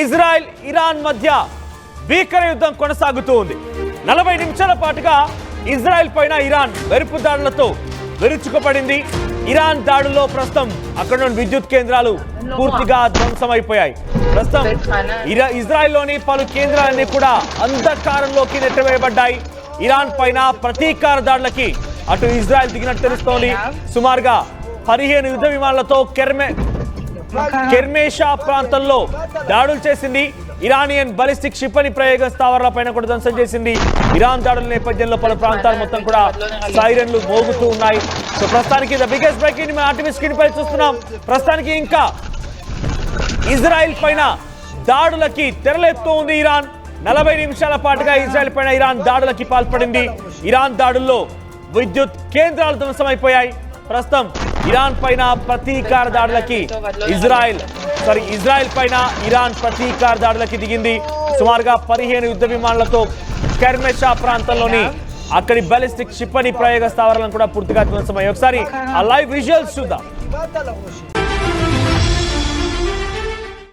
Israel Iran మధ్య భీకర యుద్ధం కొనసాగుతూ ఉంది. 40 నిమిషాల పాటుగా ఇజ్రాయెల్ పైన ఇరాన్ వెరుపు దాడులతో విరుచుకుపడింది. ఇరాన్ దాడుల్లో ప్రస్తుతం అక్కడ ఉన్న విద్యుత్ కేంద్రాలు పూర్తిగా ధ్వంసమైపోయాయి. ప్రస్తుతం ఇజ్రాయెల్లోని పలు కేంద్రాలన్నీ కూడా అంధకారంలోకి నెట్టివేయబడ్డాయి. ఇరాన్ పైన ప్రతీకార దాడులకి అటు ఇజ్రాయెల్ దిగినట్టు తెలుస్తోంది. సుమారుగా 15 యుద్ధ విమానాలతో కెర్మేషా ప్రాంతంలో దాడులు చేసింది. ఇరానియన్ బాలిస్టిక్ క్షిపణి ప్రయోగ స్థావరాలపైన కూడా ధ్వంసం చేసింది. ఇరాన్ దాడుల నేపథ్యంలో పలు ప్రాంతాలు మొత్తం కూడా సైరన్లు మోగుతూ ఉన్నాయి. సో ప్రస్తుతానికి ద బిగ్గెస్ట్ బ్రేకింగ్ మేము ఆర్టీవీ స్క్రీన్ పై చూస్తున్నాం. ప్రస్తుతానికి ఇంకా ఇజ్రాయెల్ పైన దాడులకి తెరలేస్తూ ఉంది ఇరాన్. 40 నిమిషాల పాటుగా ఇజ్రాయెల్ పైన ఇరాన్ దాడులకి పాల్పడింది. ఇరాన్ దాడుల్లో విద్యుత్ కేంద్రాలు ధ్వంసమైపోయాయి. ప్రస్తుతం ఇరాన్ పైన ప్రతీకార దాడులకి ఇజ్రాయెల్ పైన ఇరాన్ ప్రతీకార దాడులకి దిగింది. సుమారుగా 15 యుద్ధ విమానాలతో కెర్మెషా ప్రాంతంలోని అక్కడి బాలిస్టిక్ క్షిపణి ప్రయోగ స్థావరాలను కూడా పూర్తిగా ధ్వంసమయ్యాయి. ఒకసారి ఆ లైవ్ విజువల్స్ చూద్దాం.